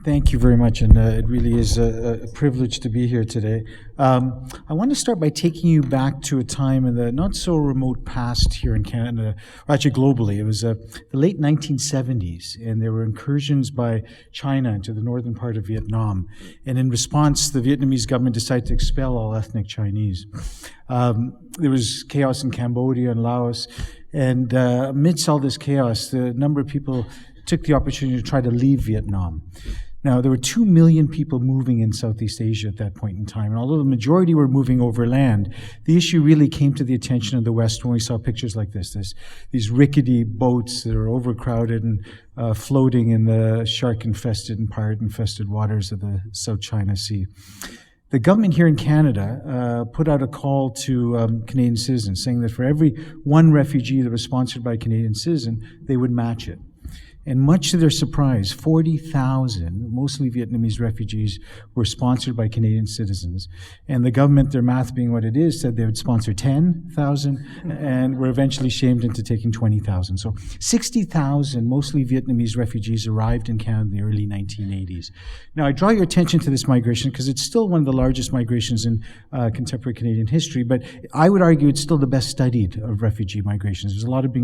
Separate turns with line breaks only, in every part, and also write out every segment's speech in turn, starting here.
Thank you very much, and it really is a privilege to be here today. I want to start by taking you back to a time in the not-so-remote past here in Canada, or actually globally. It was the late 1970s, and there were incursions by China into the northern part of Vietnam. And in response, the Vietnamese government decided to expel all ethnic Chinese. There was chaos in Cambodia and Laos, and amidst all this chaos, a number of people took the opportunity to try to leave Vietnam. Now, there were 2 million people moving in Southeast Asia at that point in time, and although the majority were moving overland, the issue really came to the attention of the West when we saw pictures like these rickety boats that are overcrowded and floating in the shark-infested and pirate-infested waters of the South China Sea. The government here in Canada put out a call to Canadian citizens, saying that for every one refugee that was sponsored by a Canadian citizen, they would match it. And much to their surprise, 40,000, mostly Vietnamese refugees, were sponsored by Canadian citizens. And the government, their math being what it is, said they would sponsor 10,000 and were eventually shamed into taking 20,000. So 60,000, mostly Vietnamese refugees, arrived in Canada in the early 1980s. Now, I draw your attention to this migration because it's still one of the largest migrations in contemporary Canadian history, but I would argue it's still the best studied of refugee migrations. There's a lot of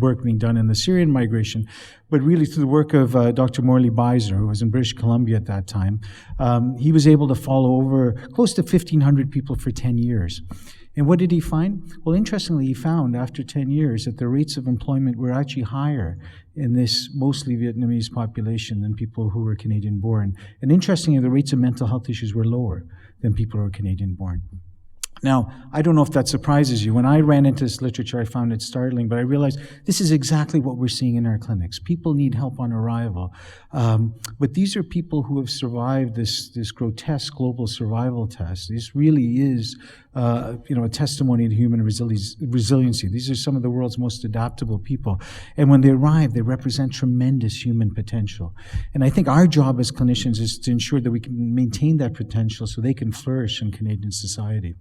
work being done in the Syrian migration, but really through the work of Dr. Morley Beiser, who was in British Columbia at that time, he was able to follow over close to 1,500 people for 10 years. And what did he find? Well, interestingly, he found after 10 years that the rates of employment were actually higher in this mostly Vietnamese population than people who were Canadian-born. And interestingly, the rates of mental health issues were lower than people who were Canadian-born. Now, I don't know if that surprises you. When I ran into this literature, I found it startling, but I realized this is exactly what we're seeing in our clinics. People need help on arrival. But these are people who have survived this grotesque global survival test. This really is a testimony to human resiliency. These are some of the world's most adaptable people. And when they arrive, they represent tremendous human potential. And I think our job as clinicians is to ensure that we can maintain that potential so they can flourish in Canadian society.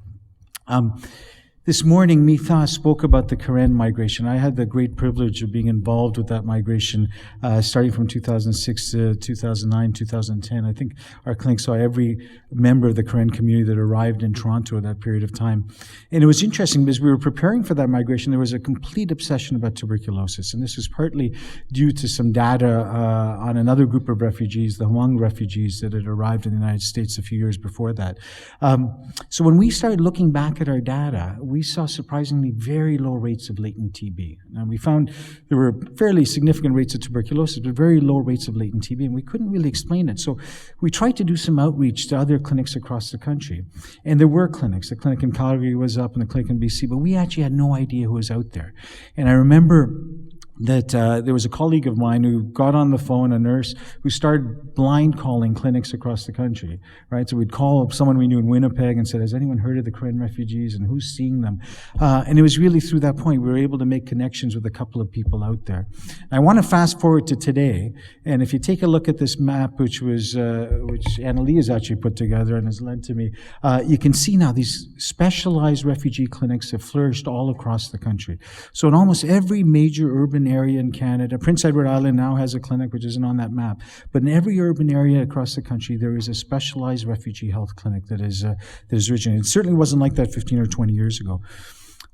This morning, Mitha spoke about the Karen migration. I had the great privilege of being involved with that migration starting from 2006 to 2009, 2010. I think our clinic saw every member of the Karen community that arrived in Toronto at that period of time. And it was interesting because we were preparing for that migration. There was a complete obsession about tuberculosis. And this was partly due to some data on another group of refugees, the Hmong refugees that had arrived in the United States a few years before that. So when we started looking back at our data, we saw surprisingly very low rates of latent TB. Now, we found there were fairly significant rates of tuberculosis, but very low rates of latent TB, and we couldn't really explain it. So we tried to do some outreach to other clinics across the country. And there were clinics. The clinic in Calgary was up and the clinic in BC, but we actually had no idea who was out there. And I remember that there was a colleague of mine who got on the phone, a nurse, who started blind calling clinics across the country, right? So we'd call up someone we knew in Winnipeg and said, has anyone heard of the Karen refugees and who's seeing them? And it was really through that point we were able to make connections with a couple of people out there. I want to fast forward to today, and if you take a look at this map, which Elie has actually put together and has lent to me, you can see now these specialized refugee clinics have flourished all across the country. So in almost every major urban area in Canada. Prince Edward Island now has a clinic, which isn't on that map. But in every urban area across the country, there is a specialized refugee health clinic that is originated. It certainly wasn't like that 15 or 20 years ago.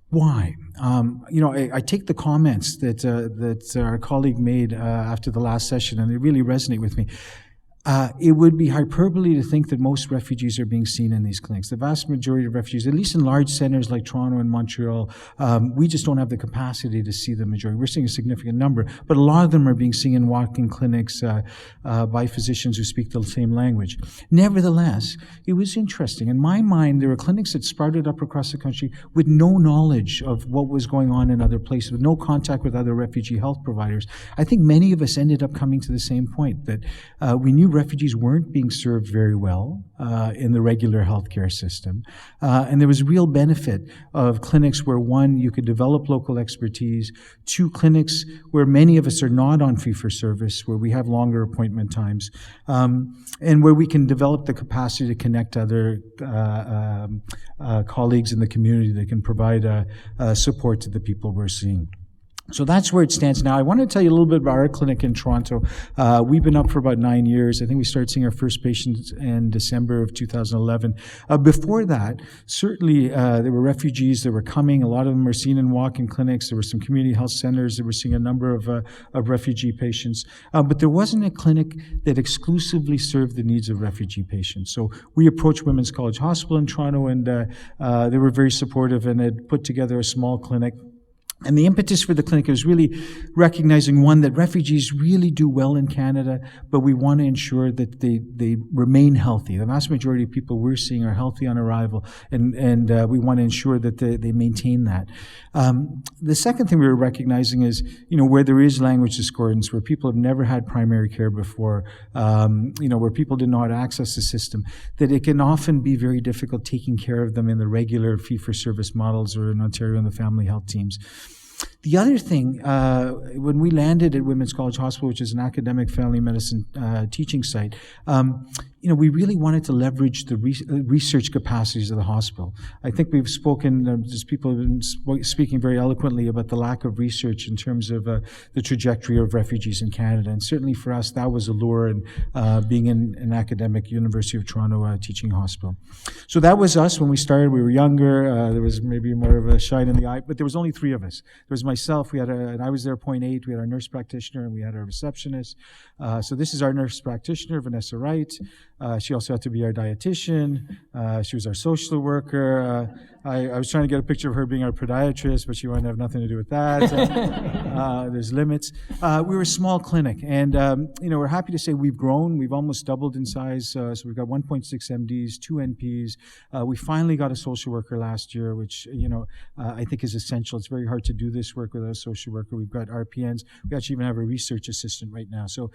Why? I take the comments that our colleague made after the last session, and they really resonate with me. It would be hyperbole to think that most refugees are being seen in these clinics. The vast majority of refugees, at least in large centers like Toronto and Montreal, we just don't have the capacity to see the majority. We're seeing a significant number, but a lot of them are being seen in walk-in clinics by physicians who speak the same language. Nevertheless, it was interesting. In my mind, there were clinics that sprouted up across the country with no knowledge of what was going on in other places, with no contact with other refugee health providers. I think many of us ended up coming to the same point, that we knew refugees weren't being served very well in the regular healthcare system. And there was real benefit of clinics where, one, you could develop local expertise, two, clinics where many of us are not on fee-for-service, where we have longer appointment times, and where we can develop the capacity to connect other colleagues in the community that can provide support to the people we're seeing. So that's where it stands now. I want to tell you a little bit about our clinic in Toronto. We've been up for about 9 years. I think we started seeing our first patients in December of 2011. Before that, certainly there were refugees that were coming. A lot of them were seen in walk-in clinics. There were some community health centers that were seeing a number of refugee patients. But there wasn't a clinic that exclusively served the needs of refugee patients. So we approached Women's College Hospital in Toronto, and they were very supportive and had put together a small clinic. And the impetus for the clinic is really recognizing, one, that refugees really do well in Canada, but we want to ensure that they remain healthy. The vast majority of people we're seeing are healthy on arrival, and we want to ensure that they maintain that. The second thing we were recognizing is, where there is language discordance, where people have never had primary care before, where people do not access the system, that it can often be very difficult taking care of them in the regular fee-for-service models or in Ontario in the family health teams. The other thing, when we landed at Women's College Hospital, which is an academic family medicine teaching site, we really wanted to leverage the research capacities of the hospital. I think we've spoken, just people have been speaking very eloquently about the lack of research in terms of the trajectory of refugees in Canada. And certainly for us, that was a lure in being in an academic University of Toronto teaching hospital. So that was us when we started. We were younger. There was maybe more of a shine in the eye, but there was only 3 of us. There was myself, and I was there 0.8. We had our nurse practitioner, and we had our receptionist. So this is our nurse practitioner, Vanessa Wright. She also had to be our dietitian. She was our social worker. I was trying to get a picture of her being our podiatrist, but she wanted to have nothing to do with that. There's limits. We were a small clinic, and we're happy to say we've grown. We've almost doubled in size. So we've got 1.6 MDs, 2 NPs. We finally got a social worker last year, which I think is essential. It's very hard to do this work without a social worker. We've got RPNs. We actually even have a research assistant right now. So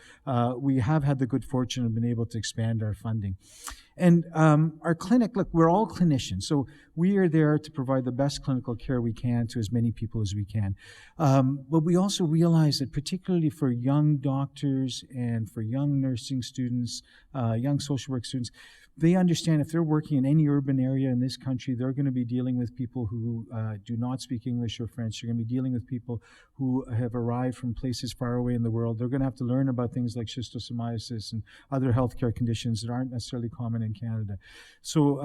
we have had the good fortune of being able to expand our funding. And our clinic, look, we're all clinicians, so we are there to provide the best clinical care we can to as many people as we can. But we also realize that particularly for young doctors and for young nursing students, young social work students, they understand if they're working in any urban area in this country, they're going to be dealing with people who do not speak English or French. They're going to be dealing with people who have arrived from places far away in the world. They're going to have to learn about things like schistosomiasis and other healthcare conditions that aren't necessarily common in Canada. So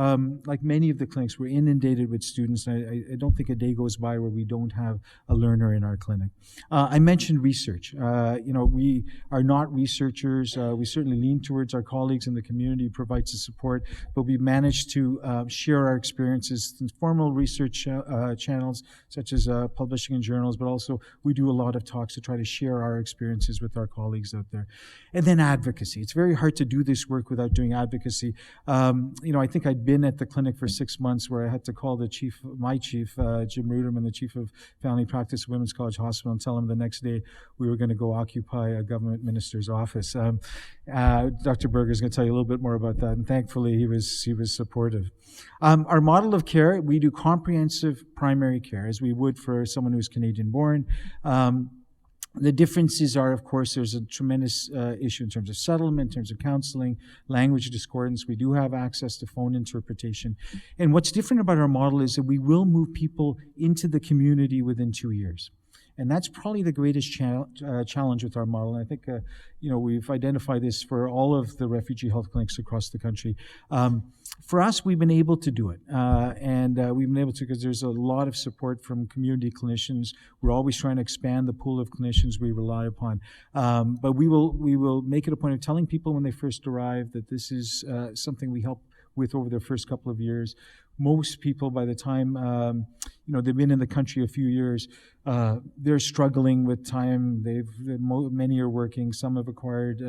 like many of the clinics, we're inundated with students. I don't think a day goes by where we don't have a learner in our clinic. I mentioned research. We are not researchers. We certainly lean towards our colleagues in the community who provides the support, but we've managed to share our experiences in formal research channels, such as publishing in journals, but also we do a lot of talks to try to share our experiences with our colleagues out there. And then advocacy. It's very hard to do this work without doing advocacy. I think I'd been at the clinic for 6 months where I had to call my chief, Jim Ruderman, the chief of family practice at Women's College Hospital, and tell him the next day we were going to go occupy a government minister's office. Dr. Berger is going to tell you a little bit more about that, and thankfully he was supportive. Our model of care, we do comprehensive primary care, as we would for someone who's Canadian-born. The differences are, of course, there's a tremendous issue in terms of settlement, in terms of counseling, language discordance. We do have access to phone interpretation. And what's different about our model is that we will move people into the community within 2 years. And that's probably the greatest challenge with our model. And I think, we've identified this for all of the refugee health clinics across the country. For us, we've been able to do it. We've been able to because there's a lot of support from community clinicians. We're always trying to expand the pool of clinicians we rely upon. But we will make it a point of telling people when they first arrive that this is something we help with over their first couple of years. Most people, by the time they've been in the country a few years, they're struggling with time. Many are working. Some have acquired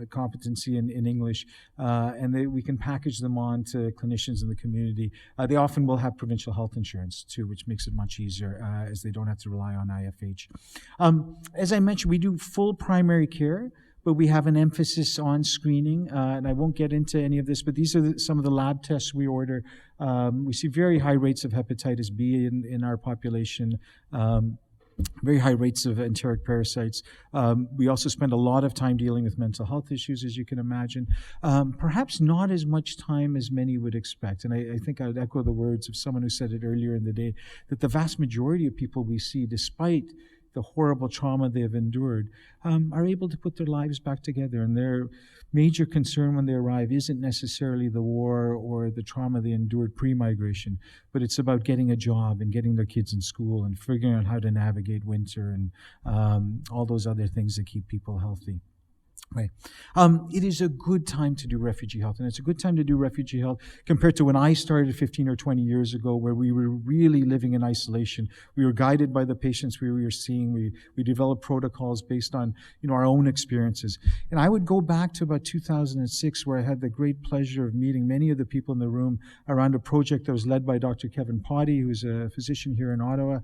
competency in English, and we can package them on to clinicians in the community. They often will have provincial health insurance too, which makes it much easier as they don't have to rely on IFH. As I mentioned, we do full primary care, but we have an emphasis on screening, and I won't get into any of this, but these are some of the lab tests we order. We see very high rates of hepatitis B in our population. very high rates of enteric parasites. We also spend a lot of time dealing with mental health issues, as you can imagine. Perhaps not as much time as many would expect. And I think I'd echo the words of someone who said it earlier in the day, that the vast majority of people we see, despite the horrible trauma they have endured, are able to put their lives back together. And their major concern when they arrive isn't necessarily the war or the trauma they endured pre-migration, but it's about getting a job and getting their kids in school and figuring out how to navigate winter and all those other things that keep people healthy. Right. It is a good time to do refugee health, and it's a good time to do refugee health compared to when I started 15 or 20 years ago, where we were really living in isolation. We were guided by the patients we were seeing. We developed protocols based on our own experiences. And I would go back to about 2006, where I had the great pleasure of meeting many of the people in the room around a project that was led by Dr. Kevin Potty, who's a physician here in Ottawa,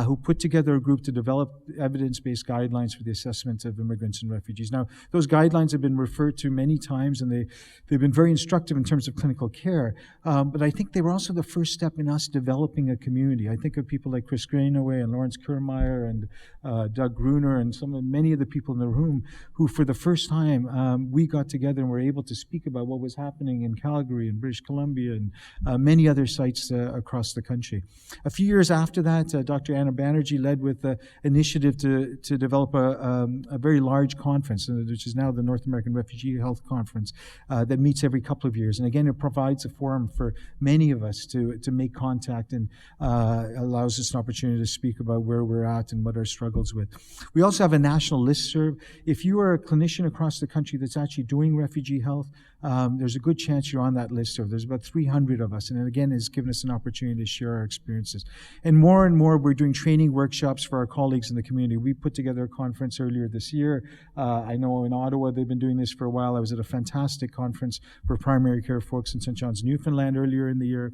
who put together a group to develop evidence-based guidelines for the assessment of immigrants and refugees. Now, those guidelines have been referred to many times, and they've been very instructive in terms of clinical care. But I think they were also the first step in us developing a community. I think of people like Chris Greenaway and Lawrence Kiermaier and Doug Gruner and many of the people in the room who, for the first time, we got together and were able to speak about what was happening in Calgary and British Columbia and many other sites across the country. A few years after that, Dr. Anna Banerjee led with the initiative to develop a very large conference, which is now the North American Refugee Health Conference, that meets every couple of years. And again, it provides a forum for many of us to make contact and allows us an opportunity to speak about where we're at and what our struggles with. We also have a national listserv. If you are a clinician across the country that's actually doing refugee health, there's a good chance you're on that listserv. There's about 300 of us, and it again has given us an opportunity to share our experiences. And more, we're doing training workshops for our colleagues in the community. We put together a conference earlier this year. I know in Ottawa they've been doing this for a while. I was at a fantastic conference for primary care folks in St. John's, Newfoundland earlier in the year.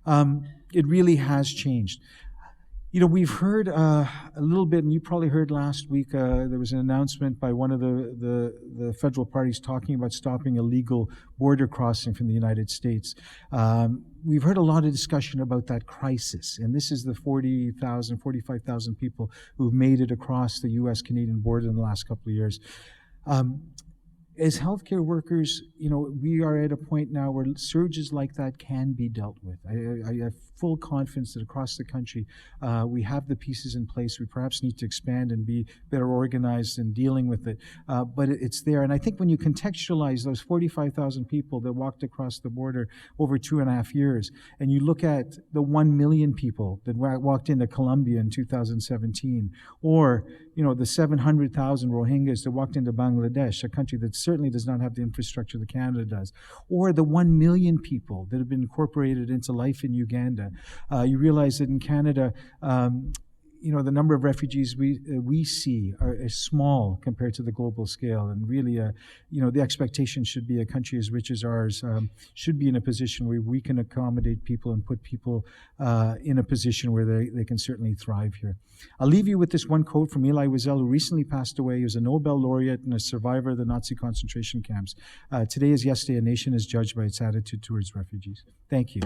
It really has changed. We've heard a little bit, and you probably heard last week, there was an announcement by one of the federal parties talking about stopping illegal border crossing from the United States. We've heard a lot of discussion about that crisis, and this is the 40,000, 45,000 people who've made it across the U.S.-Canadian border in the last couple of years. As healthcare workers, we are at a point now where surges like that can be dealt with. I have full confidence that across the country we have the pieces in place. We perhaps need to expand and be better organized in dealing with it, but it's there. And I think when you contextualize those 45,000 people that walked across the border over 2.5 years, and you look at the 1 million people that walked into Colombia in 2017, or the 700,000 Rohingyas that walked into Bangladesh, a country that certainly does not have the infrastructure that Canada does, or the 1 million people that have been incorporated into life in Uganda. You realize that in Canada, the number of refugees we see is small compared to the global scale, and really, the expectation should be a country as rich as ours should be in a position where we can accommodate people and put people in a position where they can certainly thrive here. I'll leave you with this one quote from Elie Wiesel, who recently passed away. He was a Nobel laureate and a survivor of the Nazi concentration camps. Today, as yesterday, a nation is judged by its attitude towards refugees. Thank you.